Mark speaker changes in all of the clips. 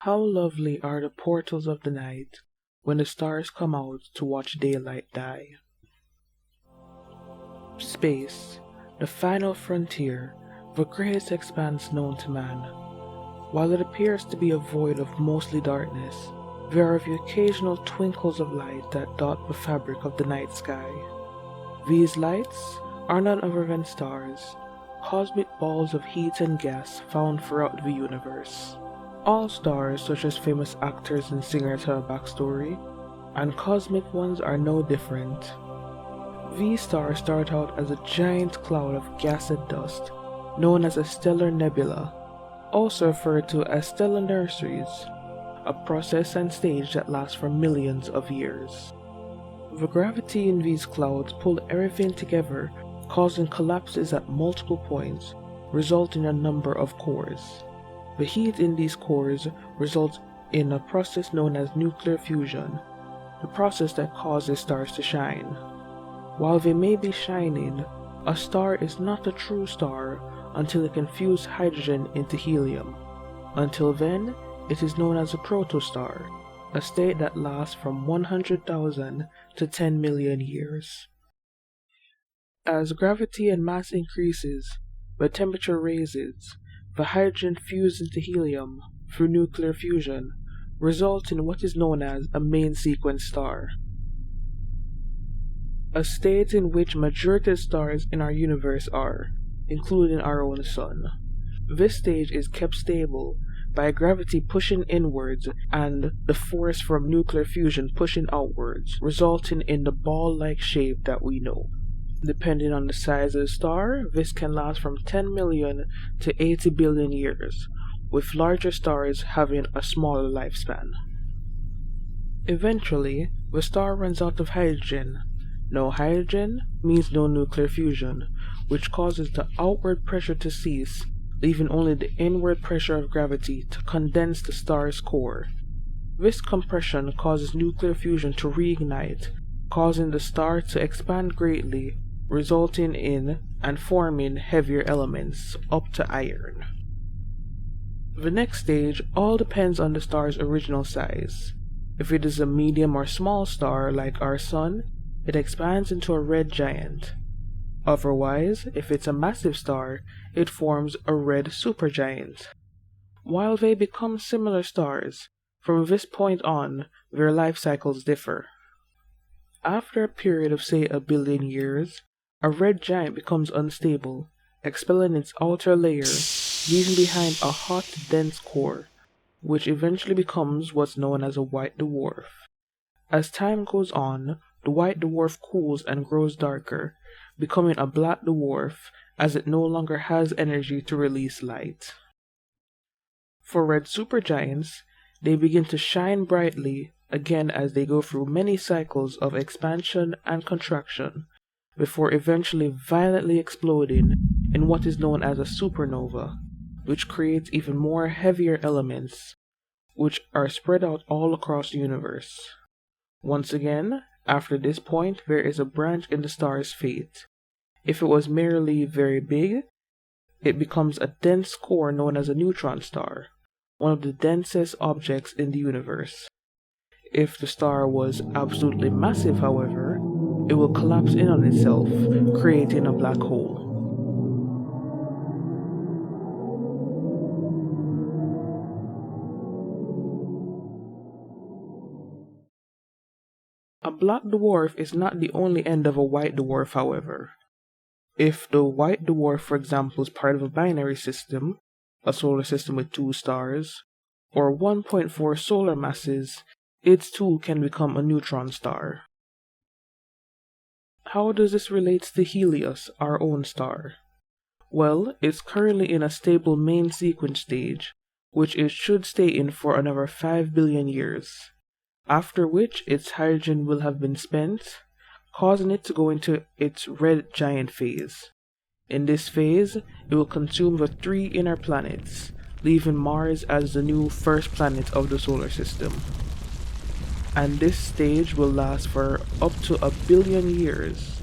Speaker 1: How lovely are the portals of the night when the stars come out to watch daylight die. Space, the final frontier, the greatest expanse known to man. While it appears to be a void of mostly darkness, there are the occasional twinkles of light that dot the fabric of the night sky. These lights are none other than stars, cosmic balls of heat and gas found throughout the universe. All stars, such as famous actors and singers, have a backstory, and cosmic ones are no different. These stars start out as a giant cloud of gas and dust, known as a stellar nebula, also referred to as stellar nurseries, a process and stage that lasts for millions of years. The gravity in these clouds pulled everything together, causing collapses at multiple points, resulting in a number of cores. The heat in these cores results in a process known as nuclear fusion, the process that causes stars to shine. While they may be shining, a star is not a true star until it can fuse hydrogen into helium. Until then, it is known as a protostar, a state that lasts from 100,000 to 10 million years. As gravity and mass increases, the temperature raises, the hydrogen fuses into helium through nuclear fusion, resulting in what is known as a main sequence star, a state in which majority of stars in our universe are, including our own sun. This stage is kept stable by gravity pushing inwards and the force from nuclear fusion pushing outwards, resulting in the ball-like shape that we know. Depending on the size of the star, this can last from 10 million to 80 billion years, with larger stars having a smaller lifespan. Eventually, the star runs out of hydrogen. No hydrogen means no nuclear fusion, which causes the outward pressure to cease, leaving only the inward pressure of gravity to condense the star's core. This compression causes nuclear fusion to reignite, causing the star to expand greatly, resulting in and forming heavier elements up to iron. The next stage all depends on the star's original size. If it is a medium or small star like our sun, it expands into a red giant. Otherwise, if it's a massive star, it forms a red supergiant. While they become similar stars, from this point on, their life cycles differ. After a period of say 1 billion years, a red giant becomes unstable, expelling its outer layer, leaving behind a hot, dense core, which eventually becomes what's known as a white dwarf. As time goes on, the white dwarf cools and grows darker, becoming a black dwarf as it no longer has energy to release light. For red supergiants, they begin to shine brightly again as they go through many cycles of expansion and contraction, before eventually violently exploding in what is known as a supernova, which creates even more heavier elements, which are spread out all across the universe. Once again, after this point, there is a branch in the star's fate. If it was merely very big, it becomes a dense core known as a neutron star, one of the densest objects in the universe. If the star was absolutely massive, however, it will collapse in on itself, creating a black hole. A black dwarf is not the only end of a white dwarf, however. If the white dwarf, for example, is part of a binary system, a solar system with 2 stars, or 1.4 solar masses, it too can become a neutron star. How does this relate to Helios, our own star? Well, it's currently in a stable main sequence stage, which it should stay in for another 5 billion years, after which its hydrogen will have been spent, causing it to go into its red giant phase. In this phase, it will consume the 3 inner planets, leaving Mars as the new first planet of the solar system. And this stage will last for up to 1 billion years,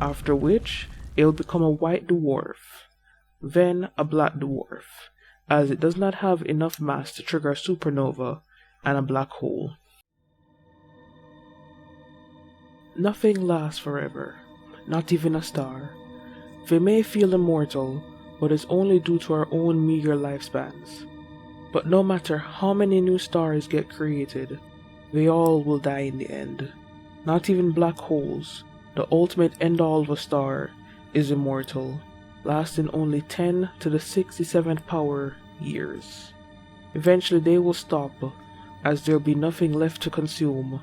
Speaker 1: after which it will become a white dwarf, then a black dwarf, as it does not have enough mass to trigger a supernova and a black hole. Nothing lasts forever, not even a star. They may feel immortal, but it's only due to our own meager lifespans. But no matter how many new stars get created, they all will die in the end. Not even black holes, the ultimate end-all of a star, is immortal, lasting only 10 to the 67th power years. Eventually they will stop, as there will be nothing left to consume,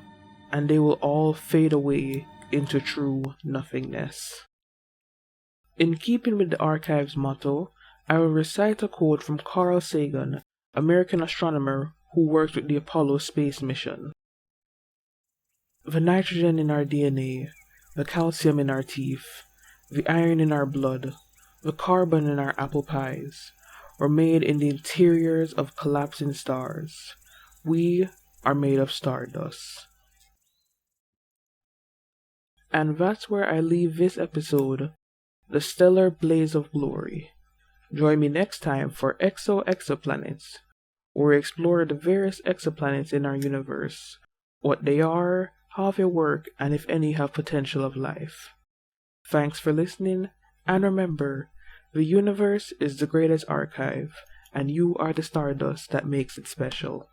Speaker 1: and they will all fade away into true nothingness. In keeping with the Archives motto, I will recite a quote from Carl Sagan, American astronomer who worked with the Apollo space mission. The nitrogen in our DNA, the calcium in our teeth, the iron in our blood, the carbon in our apple pies, were made in the interiors of collapsing stars. We are made of stardust. And that's where I leave this episode, The Stellar Blaze of Glory. Join me next time for Exoplanets, where we explore the various exoplanets in our universe, what they are, how they work, and if any have potential of life. Thanks for listening, and remember, the universe is the greatest archive, and you are the stardust that makes it special.